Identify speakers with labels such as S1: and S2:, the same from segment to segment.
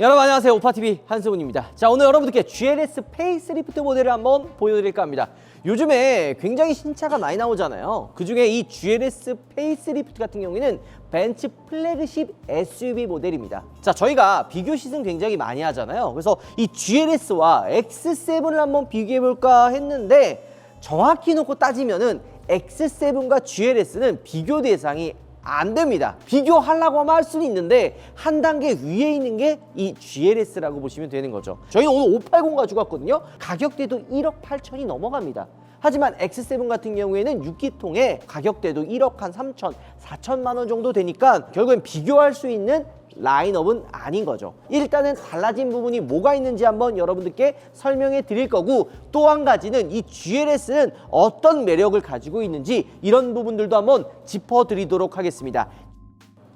S1: 여러분 안녕하세요. 오파TV 한승훈입니다. 자, 오늘 여러분들께 GLS 페이스리프트 모델을 한번 보여드릴까 합니다. 요즘에 굉장히 신차가 많이 나오잖아요. 그중에 이 GLS 페이스리프트 같은 경우에는 벤츠 플래그십 SUV 모델입니다. 자, 저희가 비교 시승 굉장히 많이 하잖아요. 그래서 이 GLS와 X7을 한번 비교해볼까 했는데 정확히 놓고 따지면은 X7과 GLS는 비교 대상이 안 됩니다. 비교하려고 하면 할 수는 있는데 한 단계 위에 있는 게 이 GLS라고 보시면 되는 거죠. 저희는 오늘 580 가지고 왔거든요. 가격대도 1억 8천이 넘어갑니다. 하지만 X7 같은 경우에는 6기통에 가격대도 1억 한 3천, 4천만 원 정도 되니까 결국엔 비교할 수 있는 라인업은 아닌 거죠. 일단은 달라진 부분이 뭐가 있는지 한번 여러분들께 설명해 드릴 거고, 또 한 가지는 이 GLS는 어떤 매력을 가지고 있는지 이런 부분들도 한번 짚어드리도록 하겠습니다.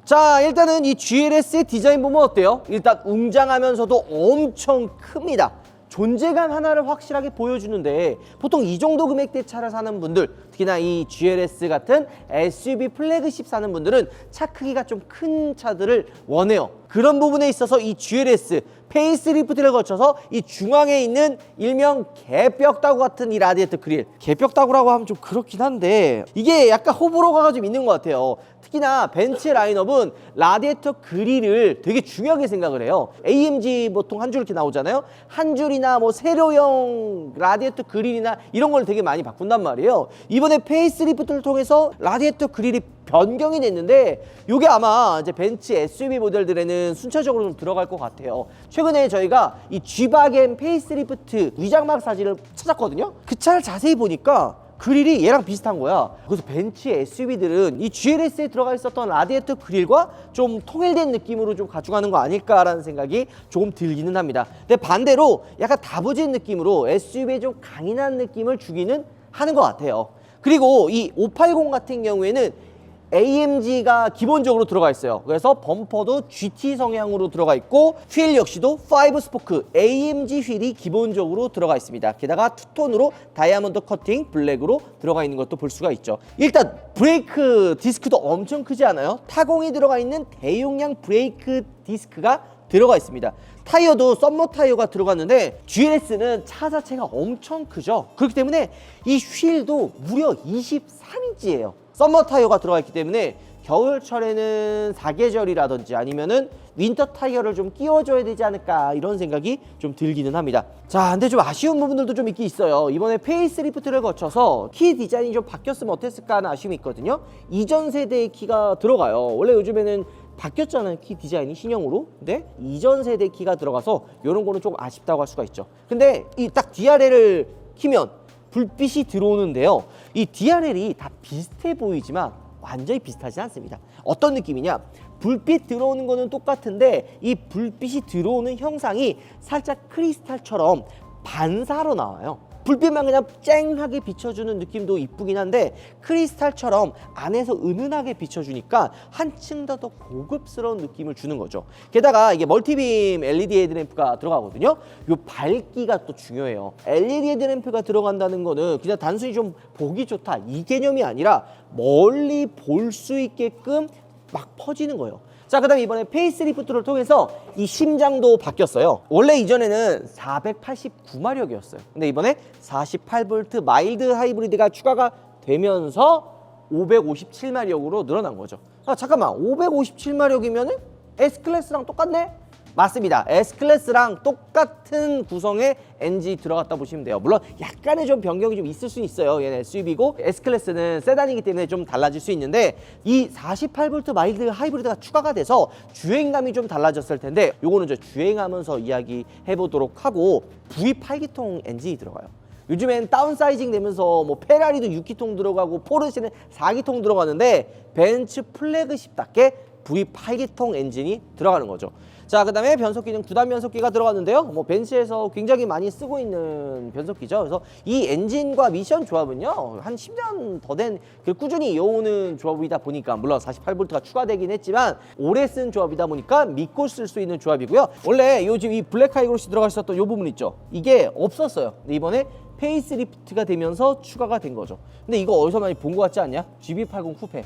S1: 자, 일단은 이 GLS의 디자인 보면 어때요? 일단 웅장하면서도 엄청 큽니다. 존재감 하나를 확실하게 보여주는데 보통 이 정도 금액대 차를 사는 분들, 특히나 이 GLS 같은 SUV 플래그십 사는 분들은 차 크기가 좀 큰 차들을 원해요. 그런 부분에 있어서 이 GLS 페이스리프트를 거쳐서 이 중앙에 있는 일명 개벽다구 같은 이 라디에이터 그릴, 개벽다구라고 하면 좀 그렇긴 한데 이게 약간 호불호가 좀 있는 것 같아요. 특히나 벤츠 라인업은 라디에이터 그릴을 되게 중요하게 생각을 해요. AMG 보통 한 줄 이렇게 나오잖아요. 한 줄이나 뭐 세로형 라디에이터 그릴이나 이런 걸 되게 많이 바꾼단 말이에요. 이번에 페이스리프트를 통해서 라디에이터 그릴이 변경이 됐는데 이게 아마 이제 벤츠 SUV 모델들에는 순차적으로 좀 들어갈 것 같아요. 최근에 저희가 이 G바겐 페이스리프트 위장막 사진을 찾았거든요. 그 차를 자세히 보니까 그릴이 얘랑 비슷한 거야. 그래서 벤츠 SUV들은 이 GLS에 들어가 있었던 라디에이터 그릴과 좀 통일된 느낌으로 좀 가져가는 거 아닐까라는 생각이 조금 들기는 합니다. 근데 반대로 약간 다부진 느낌으로 SUV에 좀 강인한 느낌을 주기는 하는 것 같아요. 그리고 이 580 같은 경우에는 AMG가 기본적으로 들어가 있어요. 그래서 범퍼도 GT 성향으로 들어가 있고 휠 역시도 5스포크 AMG 휠이 기본적으로 들어가 있습니다. 게다가 투톤으로 다이아몬드 커팅 블랙으로 들어가 있는 것도 볼 수가 있죠. 일단 브레이크 디스크도 엄청 크지 않아요? 타공이 들어가 있는 대용량 브레이크 디스크가 들어가 있습니다. 타이어도 썸머 타이어가 들어갔는데 GLS는 차 자체가 엄청 크죠. 그렇기 때문에 이 휠도 무려 23인치예요. 썸머 타이어가 들어가 있기 때문에 겨울철에는 사계절이라든지 아니면은 윈터 타이어를 좀 끼워줘야 되지 않을까 이런 생각이 좀 들기는 합니다. 자, 근데 좀 아쉬운 부분들도 좀 있긴 있어요. 이번에 페이스리프트를 거쳐서 키 디자인이 좀 바뀌었으면 어땠을까 하는 아쉬움이 있거든요. 이전 세대의 키가 들어가요. 원래 요즘에는 바뀌었잖아요, 키 디자인이 신형으로. 근데 이전 세대 키가 들어가서 이런 거는 조금 아쉽다고 할 수가 있죠. 근데 이 딱 DRL을 키면 불빛이 들어오는데요. 이 DRL이 다 비슷해 보이지만 완전히 비슷하지 않습니다. 어떤 느낌이냐? 불빛 들어오는 거는 똑같은데 이 불빛이 들어오는 형상이 살짝 크리스탈처럼 반사로 나와요. 불빛만 그냥 쨍하게 비춰주는 느낌도 이쁘긴 한데 크리스탈처럼 안에서 은은하게 비춰주니까 한층 더 고급스러운 느낌을 주는 거죠. 게다가 이게 멀티빔 LED 헤드램프가 들어가거든요. 요 밝기가 또 중요해요. LED 헤드램프가 들어간다는 거는 그냥 단순히 좀 보기 좋다 이 개념이 아니라 멀리 볼 수 있게끔 막 퍼지는 거예요. 자, 그 다음에 이번에 페이스리프트를 통해서 이 심장도 바뀌었어요. 원래 이전에는 489마력이었어요. 근데 이번에 48V 마일드 하이브리드가 추가가 되면서 557마력으로 늘어난 거죠. 아, 잠깐만, 557마력이면은 S클래스랑 똑같네? 맞습니다. S클래스랑 똑같은 구성의 엔진이 들어갔다 보시면 돼요. 물론 약간의 좀 변경이 좀 있을 수 있어요. 얘는 SUV고 S클래스는 세단이기 때문에 좀 달라질 수 있는데 이 48V 마일드 하이브리드가 추가가 돼서 주행감이 좀 달라졌을 텐데 요거는 이제 주행하면서 이야기해 보도록 하고 V8기통 엔진이 들어가요. 요즘엔 다운사이징 되면서 뭐 페라리도 6기통 들어가고 포르쉐는 4기통 들어가는데 벤츠 플래그십답게 V8기통 엔진이 들어가는 거죠. 자, 그 다음에 변속기는 9단 변속기가 들어갔는데요. 뭐 벤츠에서 굉장히 많이 쓰고 있는 변속기죠. 그래서 이 엔진과 미션 조합은요, 한 10년 더 된 꾸준히 이어오는 조합이다 보니까, 물론 48V가 추가되긴 했지만 오래 쓴 조합이다 보니까 믿고 쓸 수 있는 조합이고요. 원래 요즘 이 블랙 하이그로시 들어가 있었던 이 부분 있죠. 이게 없었어요. 근데 이번에 페이스리프트가 되면서 추가가 된 거죠. 근데 이거 어디서 많이 본 것 같지 않냐? GB80 쿠페.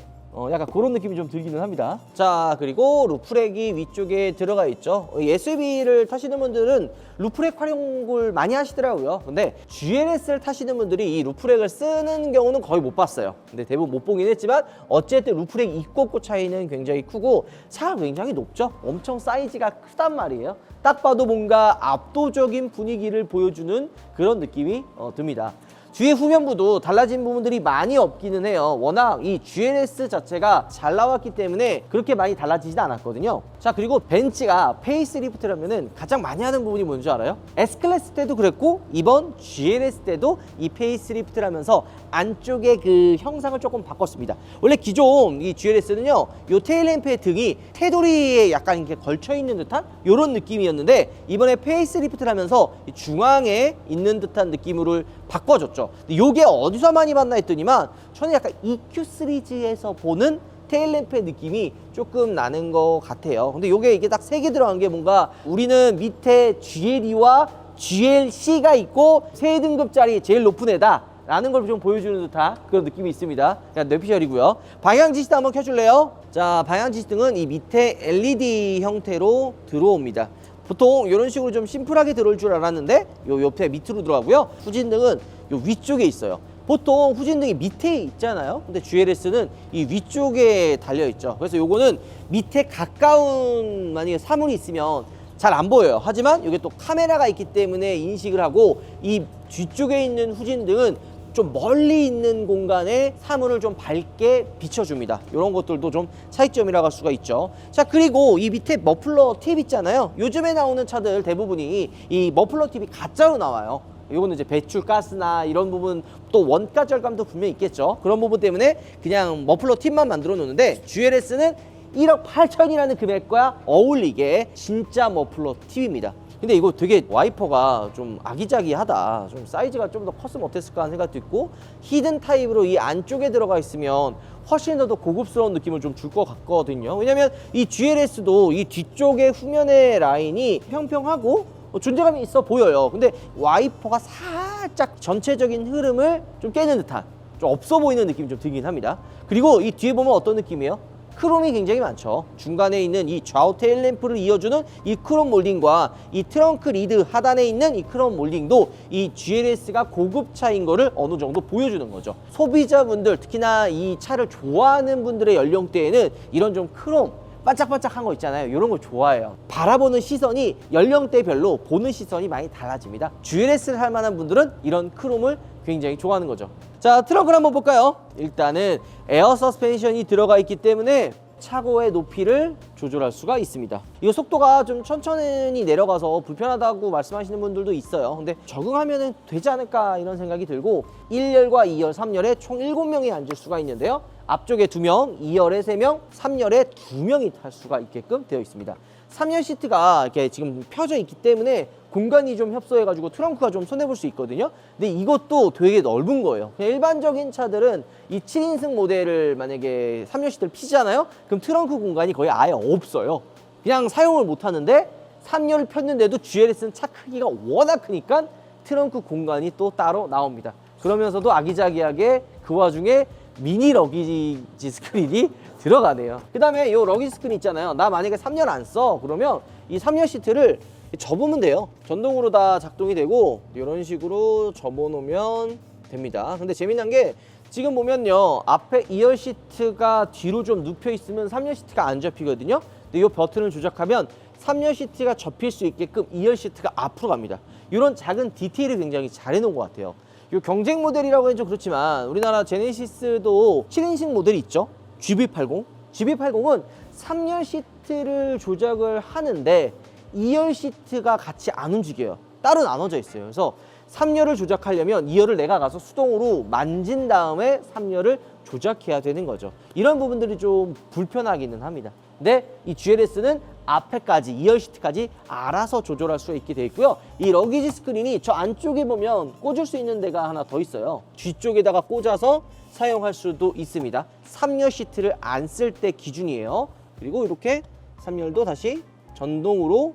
S1: 약간 그런 느낌이 좀 들기는 합니다. 자, 그리고 루프렉이 위쪽에 들어가 있죠. SUV를 타시는 분들은 루프렉 활용을 많이 하시더라고요. 근데 GLS를 타시는 분들이 이 루프렉을 쓰는 경우는 거의 못 봤어요. 근데 대부분 못 보긴 했지만 어쨌든 루프렉 있고 없고 차이는 굉장히 크고 차가 굉장히 높죠. 엄청 사이즈가 크단 말이에요. 딱 봐도 뭔가 압도적인 분위기를 보여주는 그런 느낌이 듭니다. 뒤에 후면부도 달라진 부분들이 많이 없기는 해요. 워낙 이 GLS 자체가 잘 나왔기 때문에 그렇게 많이 달라지진 않았거든요. 자, 그리고 벤츠가 페이스리프트라면은 가장 많이 하는 부분이 뭔지 알아요? S클래스 때도 그랬고 이번 GLS 때도 이 페이스리프트라면서 안쪽에 그 형상을 조금 바꿨습니다. 원래 기존 이 GLS는요, 요 테일램프의 등이 테두리에 약간 이렇게 걸쳐 있는 듯한 이런 느낌이었는데 이번에 페이스리프트라면서 중앙에 있는 듯한 느낌으로 바꿔줬죠. 근데 요게 어디서 많이 봤나 했더니만 저는 약간 EQ 시리즈에서 보는 테일램프의 느낌이 조금 나는 것 같아요. 근데 요게 이게 딱 세 개 들어간 게 뭔가 우리는 밑에 GLE와 GLC가 있고 세 등급짜리 제일 높은 애다 라는 걸 좀 보여주는 듯한 그런 느낌이 있습니다. 그냥 뇌피셜이고요. 방향 지시등 한번 켜줄래요? 자, 방향 지시등은 이 밑에 LED 형태로 들어옵니다. 보통 이런 식으로 좀 심플하게 들어올 줄 알았는데 요 옆에 밑으로 들어가고요. 후진등은 요 위쪽에 있어요. 보통 후진등이 밑에 있잖아요. 근데 GLS는 이 위쪽에 달려 있죠. 그래서 요거는 밑에 가까운 만약에 사물이 있으면 잘 안 보여요. 하지만 이게 또 카메라가 있기 때문에 인식을 하고 이 뒤쪽에 있는 후진등은 좀 멀리 있는 공간에 사물을 좀 밝게 비춰줍니다. 이런 것들도 좀 차이점이라고 할 수가 있죠. 자, 그리고 이 밑에 머플러 팁 있잖아요. 요즘에 나오는 차들 대부분이 이 머플러 팁이 가짜로 나와요. 이거는 이제 배출 가스나 이런 부분 또 원가 절감도 분명히 있겠죠. 그런 부분 때문에 그냥 머플러 팁만 만들어 놓는데 GLS는 1억 8천이라는 금액과 어울리게 진짜 머플러 팁입니다. 근데 이거 되게 와이퍼가 좀 아기자기하다, 좀 사이즈가 좀 더 컸으면 어땠을까 하는 생각도 있고 히든 타입으로 이 안쪽에 들어가 있으면 훨씬 더 고급스러운 느낌을 좀 줄 것 같거든요. 왜냐면 이 GLS도 이 뒤쪽에 후면의 라인이 평평하고 존재감이 있어 보여요. 근데 와이퍼가 살짝 전체적인 흐름을 좀 깨는 듯한, 좀 없어 보이는 느낌이 좀 들긴 합니다. 그리고 이 뒤에 보면 어떤 느낌이에요? 크롬이 굉장히 많죠. 중간에 있는 이 좌우 테일 램프를 이어주는 이 크롬 몰딩과 이 트렁크 리드 하단에 있는 이 크롬 몰딩도 이 GLS가 고급차인 거를 어느 정도 보여주는 거죠. 소비자분들, 특히나 이 차를 좋아하는 분들의 연령대에는 이런 좀 크롬 반짝반짝한 거 있잖아요. 이런 거 좋아해요. 바라보는 시선이 연령대별로 보는 시선이 많이 달라집니다. GLS를 할 만한 분들은 이런 크롬을 굉장히 좋아하는 거죠. 자, 트렁크를 한번 볼까요? 일단은 에어 서스펜션이 들어가 있기 때문에 차고의 높이를 조절할 수가 있습니다. 이거 속도가 좀 천천히 내려가서 불편하다고 말씀하시는 분들도 있어요. 근데 적응하면 되지 않을까 이런 생각이 들고 1열과 2열, 3열에 총 7명이 앉을 수가 있는데요. 앞쪽에 2명, 2열에 3명, 3열에 2명이 탈 수가 있게끔 되어 있습니다. 3열 시트가 이렇게 지금 펴져 있기 때문에 공간이 좀 협소해가지고 트렁크가 좀 손해볼 수 있거든요. 근데 이것도 되게 넓은 거예요. 그냥 일반적인 차들은 이 7인승 모델을 만약에 3열 시트를 피잖아요. 그럼 트렁크 공간이 거의 아예 없어요. 그냥 사용을 못 하는데 3열을 폈는데도 GLS는 차 크기가 워낙 크니까 트렁크 공간이 또 따로 나옵니다. 그러면서도 아기자기하게 그 와중에 미니 러기지 스크린이 들어가네요. 그 다음에 이 러기지 스크린 있잖아요. 나 만약에 3열 안 써 그러면 이 3열 시트를 접으면 돼요. 전동으로 다 작동이 되고 이런 식으로 접어놓으면 됩니다. 근데 재미난 게 지금 보면요, 앞에 2열 시트가 뒤로 좀 눕혀 있으면 3열 시트가 안 접히거든요. 근데 이 버튼을 조작하면 3열 시트가 접힐 수 있게끔 2열 시트가 앞으로 갑니다. 이런 작은 디테일을 굉장히 잘 해놓은 것 같아요. 이 경쟁 모델이라고 해도 좀 그렇지만 우리나라 제네시스도 7인승 모델이 있죠. GB80. GB80은 3열 시트를 조작을 하는데 2열 시트가 같이 안 움직여요. 따로 나눠져 있어요. 그래서 3열을 조작하려면 2열을 내가 가서 수동으로 만진 다음에 3열을 조작해야 되는 거죠. 이런 부분들이 좀 불편하기는 합니다. 근데 이 GLS는 앞에까지 2열 시트까지 알아서 조절할 수 있게 되어 있고요. 이 러기지 스크린이 저 안쪽에 보면 꽂을 수 있는 데가 하나 더 있어요. 뒤쪽에다가 꽂아서 사용할 수도 있습니다. 3열 시트를 안 쓸 때 기준이에요. 그리고 이렇게 3열도 다시 전동으로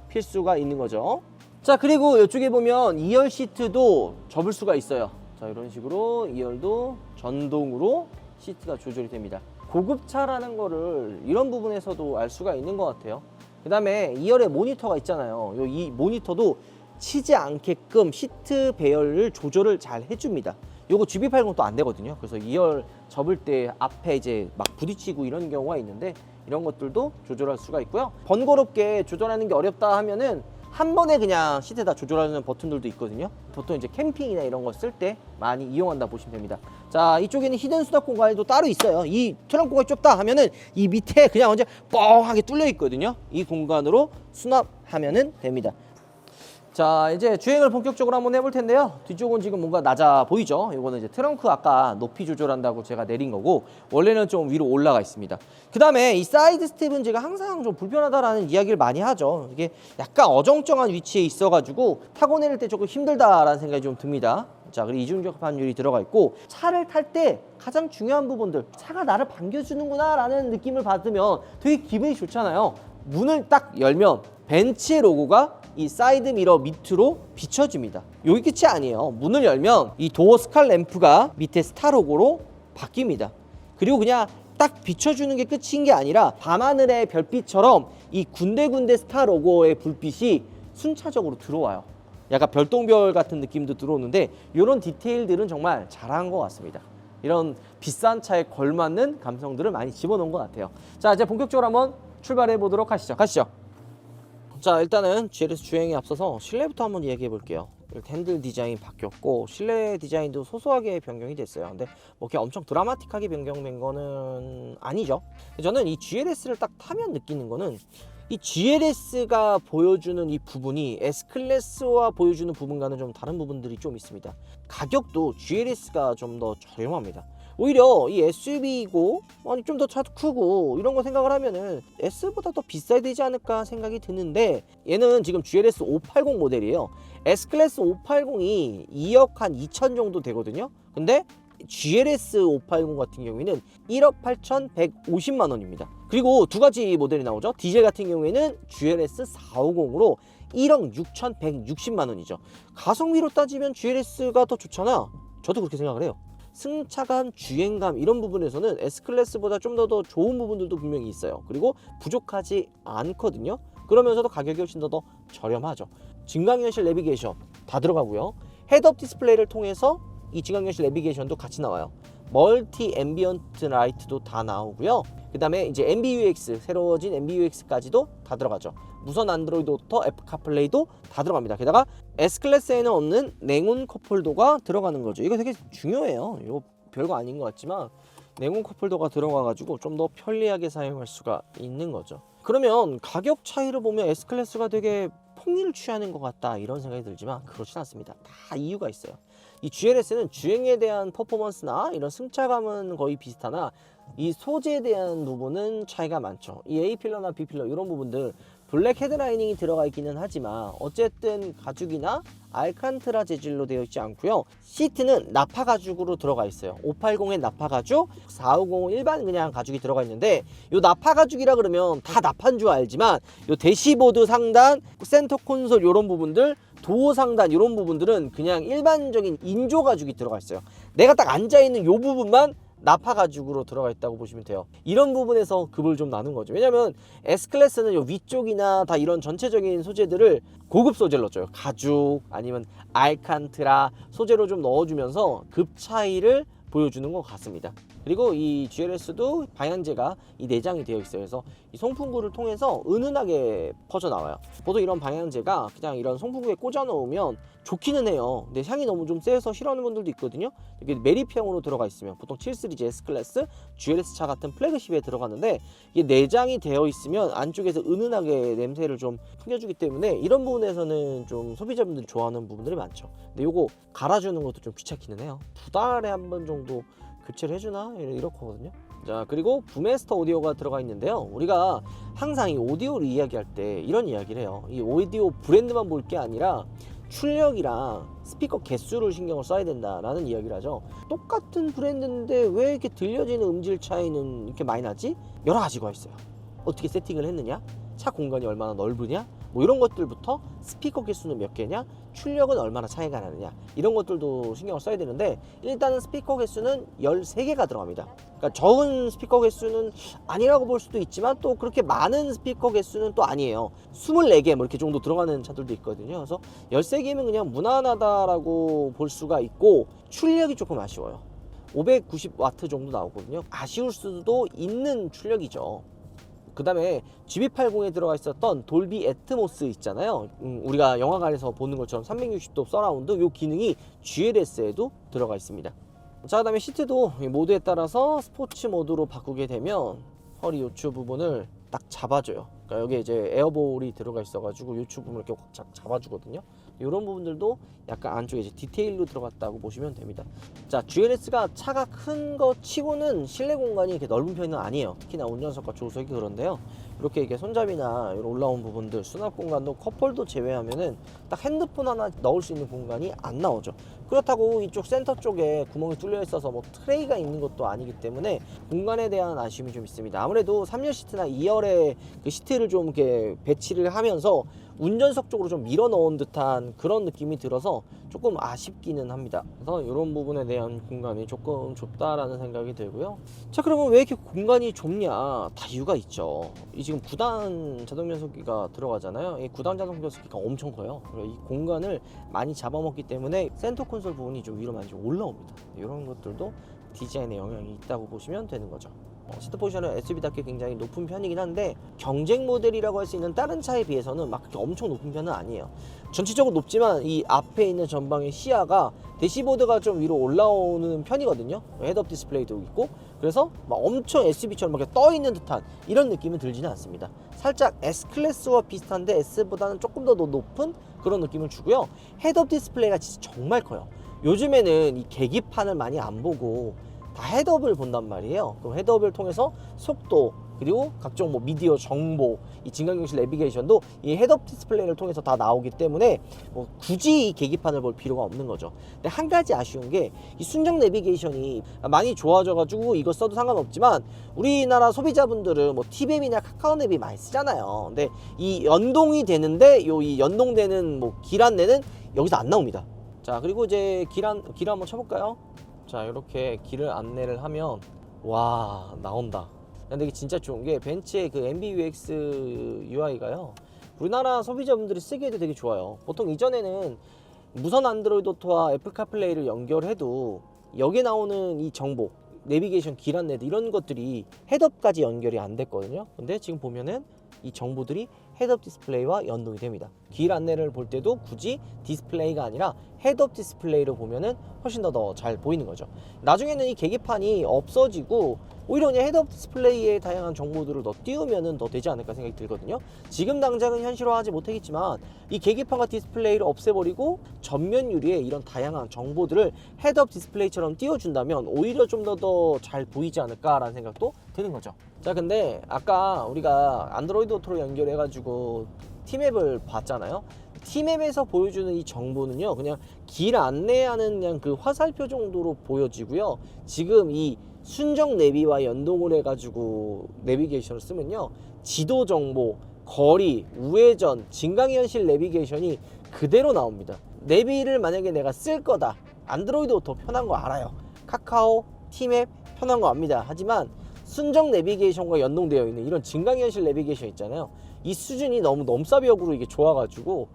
S1: 필 수가 있는 거죠. 자, 그리고 이쪽에 보면 2열 시트도 접을 수가 있어요. 자, 이런 식으로 2열도 전동으로 시트가 조절이 됩니다. 고급차라는 거를 이런 부분에서도 알 수가 있는 것 같아요. 그 다음에 2열에 모니터가 있잖아요. 이 모니터도 치지 않게끔 시트 배열을 조절을 잘 해줍니다. 요거 GB80 또 안 되거든요. 그래서 2열 접을 때 앞에 이제 막 부딪히고 이런 경우가 있는데 이런 것들도 조절할 수가 있고요. 번거롭게 조절하는 게 어렵다 하면은 한 번에 그냥 시트에다 조절하는 버튼들도 있거든요. 보통 이제 캠핑이나 이런 거 쓸 때 많이 이용한다 보시면 됩니다. 자, 이쪽에는 히든 수납 공간이 또 따로 있어요. 이 트렁크 공간이 좁다 하면은 이 밑에 그냥 완전 뻥하게 뚫려 있거든요. 이 공간으로 수납하면은 됩니다. 자, 이제 주행을 본격적으로 한번 해볼 텐데요. 뒤쪽은 지금 뭔가 낮아 보이죠? 이거는 이제 트렁크 아까 높이 조절한다고 제가 내린 거고, 원래는 좀 위로 올라가 있습니다. 그 다음에 이 사이드 스텝은 제가 항상 좀 불편하다라는 이야기를 많이 하죠. 이게 약간 어정쩡한 위치에 있어가지고 타고 내릴 때 조금 힘들다라는 생각이 좀 듭니다. 자, 그리고 이중적 반율이 들어가 있고, 차를 탈 때 가장 중요한 부분들, 차가 나를 반겨주는구나 라는 느낌을 받으면 되게 기분이 좋잖아요. 문을 딱 열면 벤츠의 로고가 이 사이드 미러 밑으로 비춰집니다. 여기 끝이 아니에요. 문을 열면 이 도어 스칼 램프가 밑에 스타 로고로 바뀝니다. 그리고 그냥 딱 비춰주는 게 끝인 게 아니라 밤하늘의 별빛처럼 이 군데군데 스타 로고의 불빛이 순차적으로 들어와요. 약간 별똥별 같은 느낌도 들어오는데 이런 디테일들은 정말 잘한 것 같습니다. 이런 비싼 차에 걸맞는 감성들을 많이 집어넣은 것 같아요. 자, 이제 본격적으로 한번 출발해 보도록 하시죠. 가시죠. 자, 일단은 GLS 주행에 앞서서 실내부터 한번 이야기해 볼게요. 핸들 디자인 바뀌었고 실내 디자인도 소소하게 변경이 됐어요. 근데 뭐 이렇게 엄청 드라마틱하게 변경된 거는 아니죠. 저는 이 GLS를 딱 타면 느끼는 거는 이 GLS가 보여주는 이 부분이 S클래스와 보여주는 부분과는 좀 다른 부분들이 좀 있습니다. 가격도 GLS가 좀 더 저렴합니다. 오히려 이 SUV이고 아니 좀 더 차도 크고 이런 거 생각을 하면은 S보다 더 비싸야 되지 않을까 생각이 드는데, 얘는 지금 GLS 580 모델이에요. S클래스 580이 2억 한 2천 정도 되거든요. 근데 GLS 580 같은 경우에는 1억 8,150만 원입니다. 그리고 두 가지 모델이 나오죠. 디젤 같은 경우에는 GLS 450으로 1억 6,160만 원이죠. 가성비로 따지면 GLS가 더 좋잖아. 저도 그렇게 생각을 해요. 승차감, 주행감 이런 부분에서는 S클래스보다 좀 더 좋은 부분들도 분명히 있어요. 그리고 부족하지 않거든요. 그러면서도 가격이 훨씬 더 저렴하죠. 증강현실 내비게이션 다 들어가고요. 헤드업 디스플레이를 통해서 이 증강현실 내비게이션도 같이 나와요. 멀티 앰비언트 라이트도 다 나오고요. 그 다음에 이제 MBUX, 새로워진 MBUX까지도 다 들어가죠. 무선 안드로이드 오토, 애플 카플레이도 다 들어갑니다. 게다가 S클래스에는 없는 냉온 컵홀더가 들어가는 거죠. 이거 되게 중요해요. 이거 별거 아닌 것 같지만 냉온 컵홀더가 들어가가지고 좀 더 편리하게 사용할 수가 있는 거죠. 그러면 가격 차이를 보면 S클래스가 되게 폭리를 취하는 것 같다 이런 생각이 들지만 그렇진 않습니다. 다 이유가 있어요. 이 GLS는 주행에 대한 퍼포먼스나 이런 승차감은 거의 비슷하나 이 소재에 대한 부분은 차이가 많죠. 이 A필러나 B필러 이런 부분들 블랙 헤드라이닝이 들어가 있기는 하지만 어쨌든 가죽이나 알칸트라 재질로 되어 있지 않고요. 시트는 나파 가죽으로 들어가 있어요. 580엔 나파 가죽, 450은 일반 그냥 가죽이 들어가 있는데, 요 나파 가죽이라 그러면 다 나파인 줄 알지만 요 대시보드 상단, 센터 콘솔 이런 부분들, 도어 상단 이런 부분들은 그냥 일반적인 인조 가죽이 들어가 있어요. 내가 딱 앉아 있는 요 부분만 나파 가죽으로 들어가 있다고 보시면 돼요. 이런 부분에서 급을 좀 나눈 거죠. 왜냐면 S클래스는 요 위쪽이나 다 이런 전체적인 소재들을 고급 소재를 넣어줘요. 가죽 아니면 알칸트라 소재로 좀 넣어주면서 급 차이를 보여주는 것 같습니다. 그리고 이 GLS도 방향제가 이 내장이 되어 있어요. 그래서 이 송풍구를 통해서 은은하게 퍼져 나와요. 보통 이런 방향제가 그냥 이런 송풍구에 꽂아 놓으면 좋기는 해요. 근데 향이 너무 좀 세서 싫어하는 분들도 있거든요. 이게 메리피형으로 들어가 있으면 보통 7시리즈 S클래스, GLS 차 같은 플래그십에 들어가는데, 이게 내장이 되어 있으면 안쪽에서 은은하게 냄새를 좀 풍겨주기 때문에 이런 부분에서는 좀 소비자분들이 좋아하는 부분들이 많죠. 근데 요거 갈아주는 것도 좀 귀찮기는 해요. 2달에 한 번 정도 교체를 해주나? 이렇거든요. 자, 그리고 부메스터 오디오가 들어가 있는데요. 우리가 항상 이 오디오를 이야기할 때 이런 이야기를 해요. 이 오디오 브랜드만 볼 게 아니라 출력이랑 스피커 개수를 신경을 써야 된다라는 이야기를 하죠. 똑같은 브랜드인데 왜 이렇게 들려지는 음질 차이는 이렇게 많이 나지? 여러 가지가 있어요. 어떻게 세팅을 했느냐? 차 공간이 얼마나 넓으냐? 뭐 이런 것들부터 스피커 개수는 몇 개냐, 출력은 얼마나 차이가 나느냐, 이런 것들도 신경을 써야 되는데, 일단은 스피커 개수는 13개가 들어갑니다. 그러니까 적은 스피커 개수는 아니라고 볼 수도 있지만 또 그렇게 많은 스피커 개수는 또 아니에요. 24개 뭐 이렇게 정도 들어가는 차들도 있거든요. 그래서 13개면 그냥 무난하다라고 볼 수가 있고, 출력이 조금 아쉬워요. 590W 정도 나오거든요. 아쉬울 수도 있는 출력이죠. 그 다음에 GB80에 들어가 있었던 돌비 애트모스 있잖아요. 우리가 영화관에서 보는 것처럼 360도 서라운드, 요 기능이 GLS에도 들어가 있습니다. 자, 그 다음에 시트도 모드에 따라서 스포츠 모드로 바꾸게 되면 허리 요추 부분을 딱 잡아줘요. 그러니까 여기에 이제 에어볼이 들어가 있어가지고 요추 부분을 이렇게 확 잡아주거든요. 이런 부분들도 약간 안쪽에 이제 디테일로 들어갔다고 보시면 됩니다. 자, GLS가 차가 큰 거 치고는 실내 공간이 이렇게 넓은 편은 아니에요. 특히나 운전석과 조수석이 그런데요. 이렇게 손잡이나 이런 올라온 부분들, 수납 공간도 컵홀더 제외하면은 딱 핸드폰 하나 넣을 수 있는 공간이 안 나오죠. 그렇다고 이쪽 센터 쪽에 구멍이 뚫려 있어서 뭐 트레이가 있는 것도 아니기 때문에 공간에 대한 아쉬움이 좀 있습니다. 아무래도 3열 시트나 2열에 그 시트를 좀 이렇게 배치를 하면서 운전석 쪽으로 좀 밀어 넣은 듯한 그런 느낌이 들어서 조금 아쉽기는 합니다. 그래서 이런 부분에 대한 공간이 조금 좁다라는 생각이 들고요. 자, 그러면 왜 이렇게 공간이 좁냐? 다 이유가 있죠. 이 지금 9단 자동 변속기가 들어가잖아요. 이 9단 자동 변속기가 엄청 커요. 그래서 이 공간을 많이 잡아먹기 때문에 센터 콘솔 부분이 좀 위로 많이 좀 올라옵니다. 이런 것들도 디자인에 영향이 있다고 보시면 되는 거죠. 시트 포지션은 SUV답게 굉장히 높은 편이긴 한데, 경쟁 모델이라고 할 수 있는 다른 차에 비해서는 막 그렇게 엄청 높은 편은 아니에요. 전체적으로 높지만 이 앞에 있는 전방의 시야가 대시보드가 좀 위로 올라오는 편이거든요. 헤드업 디스플레이도 있고, 그래서 막 엄청 SUV처럼 막 이렇게 떠 있는 듯한 이런 느낌은 들지는 않습니다. 살짝 S클래스와 비슷한데 S보다는 조금 더 높은 그런 느낌을 주고요. 헤드업 디스플레이가 진짜 정말 커요. 요즘에는 이 계기판을 많이 안 보고 다 헤드업을 본단 말이에요. 그럼 헤드업을 통해서 속도, 그리고 각종 뭐 미디어 정보, 이 진강경실 내비게이션도 이 헤드업 디스플레이를 통해서 다 나오기 때문에 뭐 굳이 이 계기판을 볼 필요가 없는 거죠. 근데 한 가지 아쉬운 게 이 순정 내비게이션이 많이 좋아져 가지고 이거 써도 상관없지만, 우리나라 소비자분들은 뭐 티맵이나 카카오 맵이 많이 쓰잖아요. 근데 이 연동이 되는데 이 연동되는 뭐 길 안내는 여기서 안 나옵니다. 자, 그리고 이제 길 한번 쳐볼까요? 자, 이렇게 길을 안내를 하면 와, 나온다. 근데 이게 진짜 좋은 게 벤츠의 그 MBUX UI가요, 우리나라 소비자분들이 쓰기에도 되게 좋아요. 보통 이전에는 무선 안드로이드 오토와 애플 카플레이를 연결해도 여기에 나오는 이 정보, 내비게이션, 길 안내도 이런 것들이 헤드업까지 연결이 안 됐거든요. 근데 지금 보면은 이 정보들이 헤드업 디스플레이와 연동이 됩니다. 길 안내를 볼 때도 굳이 디스플레이가 아니라 헤드업 디스플레이로 보면은 훨씬 더 잘 보이는 거죠. 나중에는 이 계기판이 없어지고 오히려 그냥 헤드업 디스플레이에 다양한 정보들을 더 띄우면은 더 되지 않을까 생각이 들거든요. 지금 당장은 현실화하지 못하겠지만 이 계기판과 디스플레이를 없애버리고 전면 유리에 이런 다양한 정보들을 헤드업 디스플레이처럼 띄워준다면 오히려 좀 더 잘 보이지 않을까라는 생각도 드는 거죠. 자, 근데 아까 우리가 안드로이드 오토로 연결해가지고 티맵을 봤잖아요. 티맵에서 보여주는 이 정보는요, 그냥 길 안내하는 그냥 그 화살표 정도로 보여지고요. 지금 이 순정 내비와 연동을 해가지고 내비게이션을 쓰면요, 지도 정보, 거리, 우회전, 진강현실 내비게이션이 그대로 나옵니다. 내비를 만약에 내가 쓸 거다, 안드로이드 오토 편한 거 알아요. 카카오, 티맵 편한 거 압니다. 하지만 순정 내비게이션과 연동되어 있는 이런 진강현실 내비게이션 있잖아요. 이 수준이 너무 넘사벽으로 이게 좋아가지고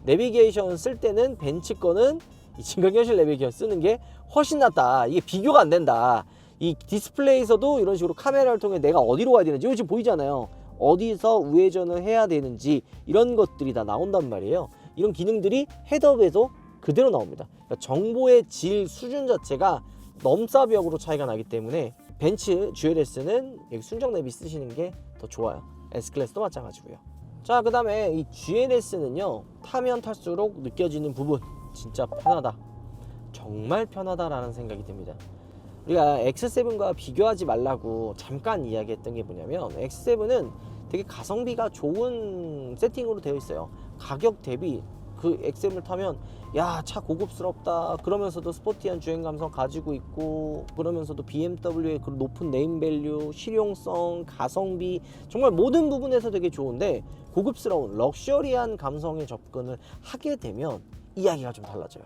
S1: 내비게이션 쓸 때는 벤츠 거는 이 진강현실 내비게이션 쓰는 게 훨씬 낫다. 이게 비교가 안 된다. 이 디스플레이에서도 이런 식으로 카메라를 통해 내가 어디로 가야 되는지, 이거 지금 보이잖아요. 어디서 우회전을 해야 되는지 이런 것들이 다 나온단 말이에요. 이런 기능들이 헤드업에도 그대로 나옵니다. 그러니까 정보의 질 수준 자체가 넘사벽으로 차이가 나기 때문에 벤츠 GLS는 여기 순정 내비 쓰시는 게 더 좋아요. S클래스도 마찬가지고요. 자, 그 다음에 이 GLS는요, 타면 탈수록 느껴지는 부분, 진짜 편하다, 정말 편하다라는 생각이 듭니다. 우리가 X7과 비교하지 말라고 잠깐 이야기했던 게 뭐냐면, X7은 되게 가성비가 좋은 세팅으로 되어 있어요. 가격 대비 그 XM을 타면 야, 차 고급스럽다 그러면서도 스포티한 주행 감성 가지고 있고, 그러면서도 BMW의 그 높은 네임밸류, 실용성, 가성비, 정말 모든 부분에서 되게 좋은데, 고급스러운 럭셔리한 감성에 접근을 하게 되면 이야기가 좀 달라져요.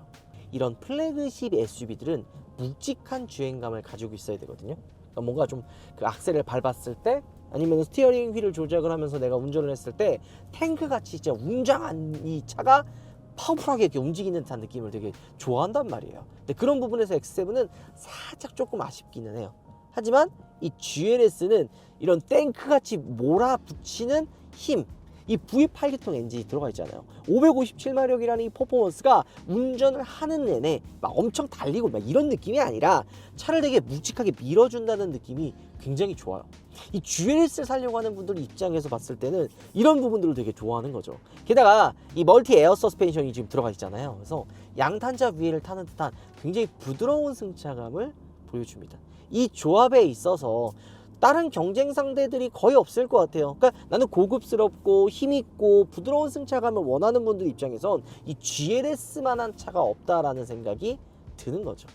S1: 이런 플래그십 SUV들은 묵직한 주행감을 가지고 있어야 되거든요. 그러니까 뭔가 좀 그 악셀을 밟았을 때, 아니면 스티어링 휠을 조작을 하면서 내가 운전을 했을 때 탱크같이 진짜 웅장한 이 차가 파워풀하게 이렇게 움직이는 듯한 느낌을 되게 좋아한단 말이에요. 근데 그런 부분에서 X7은 살짝 조금 아쉽기는 해요. 하지만 이 GLS는 이런 탱크같이 몰아붙이는 힘, 이 V8기통 엔진이 들어가 있잖아요. 557마력이라는 이 퍼포먼스가 운전을 하는 내내 막 엄청 달리고 막 이런 느낌이 아니라 차를 되게 묵직하게 밀어준다는 느낌이 굉장히 좋아요. 이 GLS를 살려고 하는 분들 입장에서 봤을 때는 이런 부분들을 되게 좋아하는 거죠. 게다가 이 멀티 에어 서스펜션이 지금 들어가 있잖아요. 그래서 양탄자 위를 타는 듯한 굉장히 부드러운 승차감을 보여줍니다. 이 조합에 있어서 다른 경쟁 상대들이 거의 없을 것 같아요. 그러니까 나는 고급스럽고 힘있고 부드러운 승차감을 원하는 분들 입장에선 이 GLS만한 차가 없다라는 생각이 드는 거죠.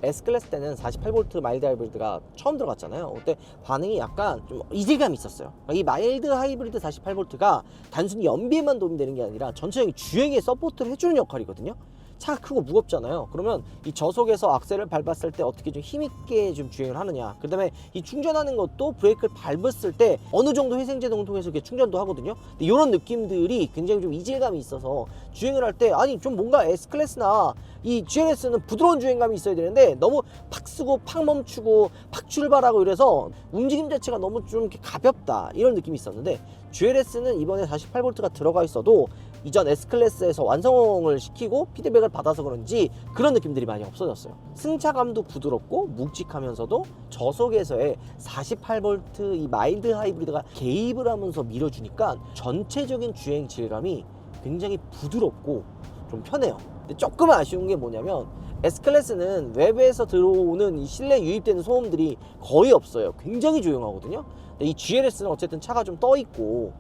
S1: S클래스 때는 48V 마일드 하이브리드가 처음 들어갔잖아요. 그때 반응이 약간 좀 이질감이 있었어요. 그러니까 이 마일드 하이브리드 48V가 단순히 연비에만 도움이 되는 게 아니라 전체적인 주행에 서포트를 해주는 역할이거든요. 차가 크고 무겁잖아요. 그러면 이 저속에서 악셀을 밟았을 때 어떻게 좀 힘있게 좀 주행을 하느냐, 그 다음에 이 충전하는 것도 브레이크를 밟았을 때 어느 정도 회생제동을 통해서 이렇게 충전도 하거든요. 근데 이런 느낌들이 굉장히 좀 이질감이 있어서 주행을 할 때, 아니 좀 뭔가 S클래스나 이 GLS는 부드러운 주행감이 있어야 되는데 너무 팍 쓰고 팍 멈추고 팍 출발하고 이래서 움직임 자체가 너무 좀 이렇게 가볍다, 이런 느낌이 있었는데, GLS는 이번에 48V가 들어가 있어도 이전 S클래스에서 완성을 시키고 피드백을 받아서 그런지 그런 느낌들이 많이 없어졌어요. 승차감도 부드럽고 묵직하면서도 저속에서의 48V 이 마일드 하이브리드가 개입을 하면서 밀어주니까 전체적인 주행 질감이 굉장히 부드럽고 좀 편해요. 근데 조금 아쉬운 게 뭐냐면, S클래스는 외부에서 들어오는 이 실내 유입되는 소음들이 거의 없어요. 굉장히 조용하거든요. 근데 이 GLS는 어쨌든 차가 좀 떠 있고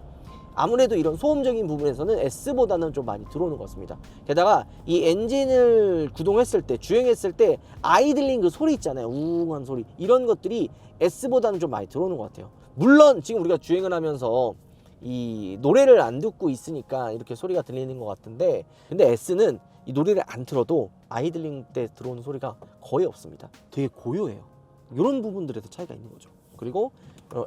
S1: 아무래도 이런 소음적인 부분에서는 S보다는 좀 많이 들어오는 것 같습니다. 게다가 이 엔진을 구동했을 때, 주행했을 때 아이들링 그 소리 있잖아요. 우웅한 소리, 이런 것들이 S보다는 좀 많이 들어오는 것 같아요. 물론 지금 우리가 주행을 하면서 이 노래를 안 듣고 있으니까 이렇게 소리가 들리는 것 같은데, 근데 S는 이 노래를 안 틀어도 아이들링 때 들어오는 소리가 거의 없습니다. 되게 고요해요. 이런 부분들에서 차이가 있는 거죠. 그리고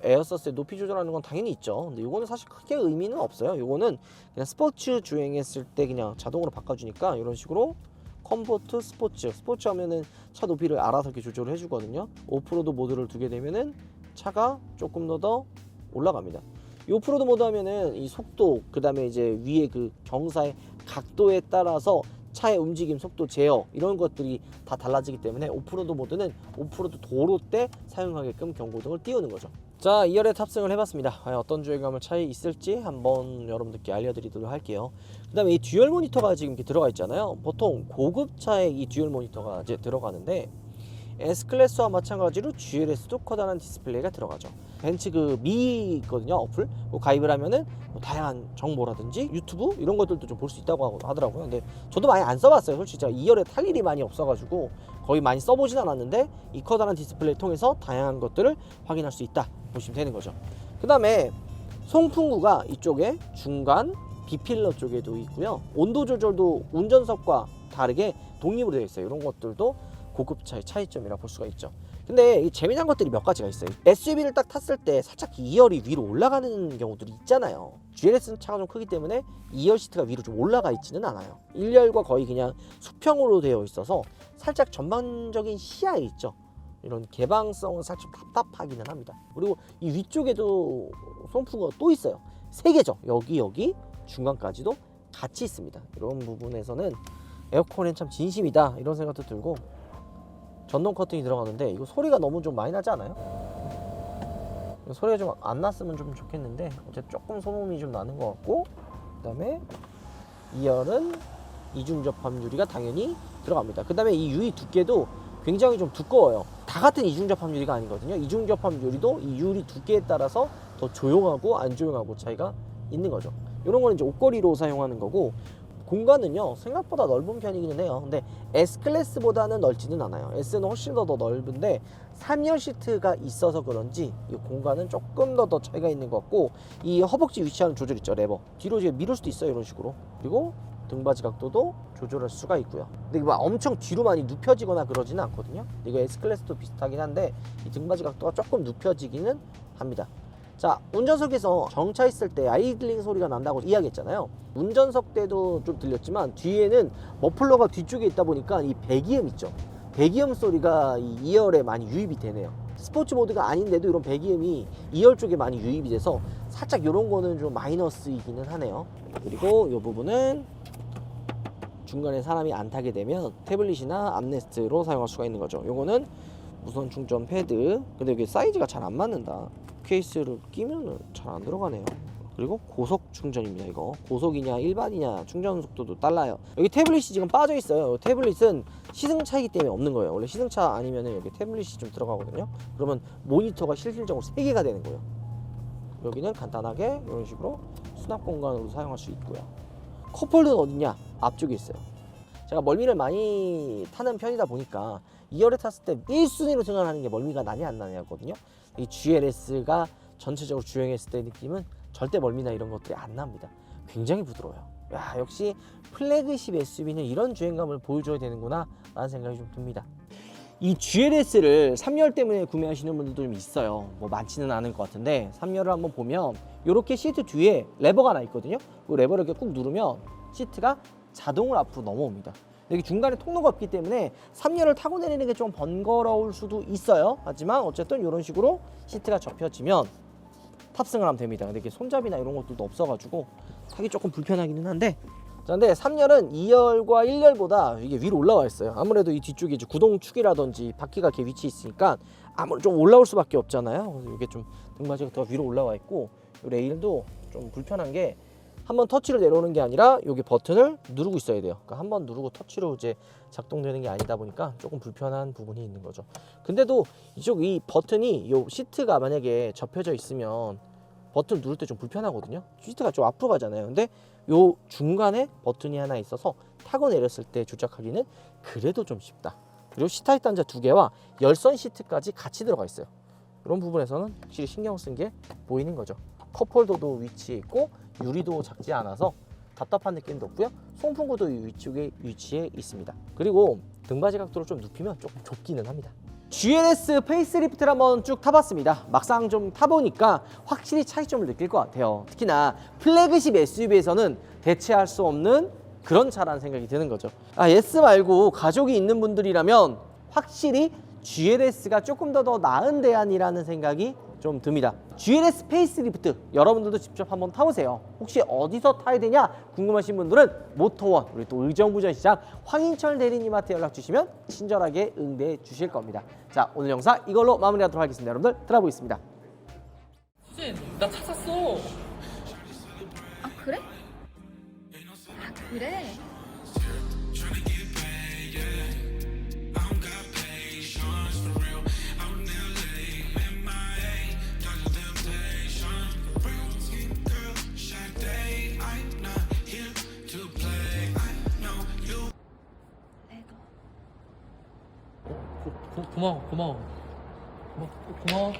S1: 에어서스의 높이 조절하는 건 당연히 있죠. 근데 이거는 사실 크게 의미는 없어요. 이거는 그냥 스포츠 주행했을 때 그냥 자동으로 바꿔주니까, 이런 식으로 컴포트, 스포츠 하면은 차 높이를 알아서 이렇게 조절을 해주거든요. 오프로드 모드를 두게 되면은 차가 조금 더 올라갑니다. 이 오프로드 모드 하면은 이 속도, 그 다음에 이제 위에 그 경사의 각도에 따라서 차의 움직임, 속도, 제어, 이런 것들이 다 달라지기 때문에 오프로드 모드는 오프로드 도로 때 사용하게끔 경고등을 띄우는 거죠. 자, 2열에 탑승을 해봤습니다. 과연 어떤 주행감을 차이 있을지 한번 여러분들께 알려드리도록 할게요. 그 다음에 이 듀얼 모니터가 지금 이렇게 들어가 있잖아요. 보통 고급차에 이 듀얼 모니터가 이제 들어가는데, S클래스와 마찬가지로 GLS도 커다란 디스플레이가 들어가죠. 벤츠 그 미 있거든요, 어플. 가입을 하면은 뭐 다양한 정보라든지 유튜브 이런 것들도 좀 볼 수 있다고 하더라고요. 근데 저도 많이 안 써봤어요. 솔직히 제가 2열에 탈 일이 많이 없어가지고 거의 많이 써보진 않았는데, 이 커다란 디스플레이 통해서 다양한 것들을 확인할 수 있다 보시면 되는 거죠. 그 다음에 송풍구가 이쪽에 중간 B필러 쪽에도 있고요. 온도 조절도 운전석과 다르게 독립으로 되어 있어요. 이런 것들도 고급차의 차이점이라 볼 수가 있죠. 근데 이 재미난 것들이 몇 가지가 있어요. SUV를 딱 탔을 때 살짝 2열이 위로 올라가는 경우들이 있잖아요. GLS는 차가 좀 크기 때문에 2열 시트가 위로 좀 올라가 있지는 않아요. 1열과 거의 그냥 수평으로 되어 있어서 살짝 전반적인 시야에 있죠. 이런 개방성은 살짝 답답하기는 합니다. 그리고 이 위쪽에도 송풍구가 또 있어요. 3개죠. 여기 중간까지도 같이 있습니다. 이런 부분에서는 에어컨엔 참 진심이다, 이런 생각도 들고, 전동 커튼이 들어가는데 이거 소리가 너무 좀 많이 나지 않아요? 소리가 좀 안 났으면 좀 좋겠는데 어쨌든 조금 소음이 좀 나는 것 같고, 그 다음에 2열은 이중 접합 유리가 당연히 들어갑니다. 그 다음에 이 유리 두께도 굉장히 좀 두꺼워요. 다 같은 이중 접합 유리가 아니거든요. 이중 접합 유리도 이 유리 두께에 따라서 더 조용하고 안 조용하고 차이가 있는 거죠. 이런 거는 이제 옷걸이로 사용하는 거고, 공간은요 생각보다 넓은 편이기는 해요. 근데 S클래스보다는 넓지는 않아요. S는 훨씬 더 넓은데 3열 시트가 있어서 그런지 이 공간은 조금 더 차이가 있는 것 같고, 이 허벅지 위치하는 조절 있죠, 레버 뒤로 이제 미룰 수도 있어요, 이런 식으로. 그리고 등받이 각도도 조절할 수가 있고요. 근데 이거 막 엄청 뒤로 많이 눕혀지거나 그러지는 않거든요. 이거 S클래스도 비슷하긴 한데 이 등받이 각도가 조금 눕혀지기는 합니다. 자, 운전석에서 정차했을 때 아이들링 소리가 난다고 이야기했잖아요. 운전석 때도 좀 들렸지만 뒤에는 머플러가 뒤쪽에 있다 보니까 이 배기음 있죠, 배기음 소리가 이 2열에 많이 유입이 되네요. 스포츠 모드가 아닌데도 이런 배기음이 2열 쪽에 많이 유입이 돼서 살짝 이런 거는 좀 마이너스이기는 하네요. 그리고 이 부분은 중간에 사람이 안 타게 되면 태블릿이나 암레스트로 사용할 수가 있는 거죠. 요거는 무선 충전 패드. 근데 이게 사이즈가 잘 안 맞는다. 케이스를 끼면은 잘 안 들어가네요. 그리고 고속 충전입니다. 이거 고속이냐 일반이냐 충전 속도도 달라요. 여기 태블릿이 지금 빠져 있어요. 태블릿은 시승차이기 때문에 없는 거예요. 원래 시승차 아니면은 여기 태블릿이 좀 들어가거든요. 그러면 모니터가 실질적으로 3개가 되는 거예요. 여기는 간단하게 이런 식으로 수납 공간으로 사용할 수 있고요. 컵홀더는 어디냐? 앞쪽에 있어요. 제가 멀미를 많이 타는 편이다 보니까 2열에 탔을 때 1순위로 생각하는 게 멀미가 나냐 안 나냐 거든요. 이 GLS가 전체적으로 주행했을 때 느낌은 절대 멀미나 이런 것들이 안 납니다. 굉장히 부드러워요. 야, 역시 플래그십 SUV는 이런 주행감을 보여줘야 되는구나 라는 생각이 좀 듭니다. 이 GLS를 3열 때문에 구매하시는 분들도 좀 있어요. 뭐 많지는 않을 것 같은데 3열을 한번 보면 이렇게 시트 뒤에 레버가 하나 있거든요. 그 레버를 이렇게 꾹 누르면 시트가 자동으로 앞으로 넘어옵니다. 여기 중간에 통로가 없기 때문에 3열을 타고 내리는 게 좀 번거로울 수도 있어요. 하지만 어쨌든 이런 식으로 시트가 접혀지면 탑승을 하면 됩니다. 근데 이게 손잡이나 이런 것들도 없어가지고 타기 조금 불편하기는 한데, 자, 근데 3열은 2열과 1열보다 이게 위로 올라와 있어요. 아무래도 이 뒤쪽에 이제 구동축이라든지 바퀴가 이렇게 위치해 있으니까 아무래도 좀 올라올 수밖에 없잖아요. 그래서 이게 좀 등받이가 더 위로 올라와 있고, 이 레일도 좀 불편한 게 한번 터치로 내려오는 게 아니라 여기 버튼을 누르고 있어야 돼요. 그러니까 한번 누르고 터치로 이제 작동되는 게 아니다 보니까 조금 불편한 부분이 있는 거죠. 근데도 이쪽 이 버튼이 요 시트가 만약에 접혀져 있으면 버튼 누를 때 좀 불편하거든요. 시트가 좀 앞으로 가잖아요. 근데 요 중간에 버튼이 하나 있어서 타고 내렸을 때 조작하기는 그래도 좀 쉽다. 그리고 시타입 단자 2개와 열선 시트까지 같이 들어가 있어요. 이런 부분에서는 확실히 신경 쓴 게 보이는 거죠. 컵홀더도 위치해 있고 유리도 작지 않아서 답답한 느낌도 없고요. 송풍구도 위쪽에 위치해 있습니다. 그리고 등받이 각도를 좀 눕히면 조금 좁기는 합니다. GLS 페이스리프트를 한번 쭉 타봤습니다. 막상 좀 타보니까 확실히 차이점을 느낄 것 같아요. 특히나 플래그십 SUV에서는 대체할 수 없는 그런 차라는 생각이 드는 거죠. S 말고 가족이 있는 분들이라면 확실히 GLS가 조금 더 나은 대안이라는 생각이 좀 듭니다. GLS 페이스리프트 여러분들도 직접 한번 타보세요. 혹시 어디서 타야 되냐 궁금하신 분들은 모터원, 우리 또 의정부전시장 황인철 대리님한테 연락 주시면 친절하게 응대해 주실 겁니다. 자, 오늘 영상 이걸로 마무리하도록 하겠습니다. 여러분들 들어보겠습니다.
S2: 수진, 나 차 샀어.
S3: 아, 그래? 아, 그래?
S2: 고마워. 고마워.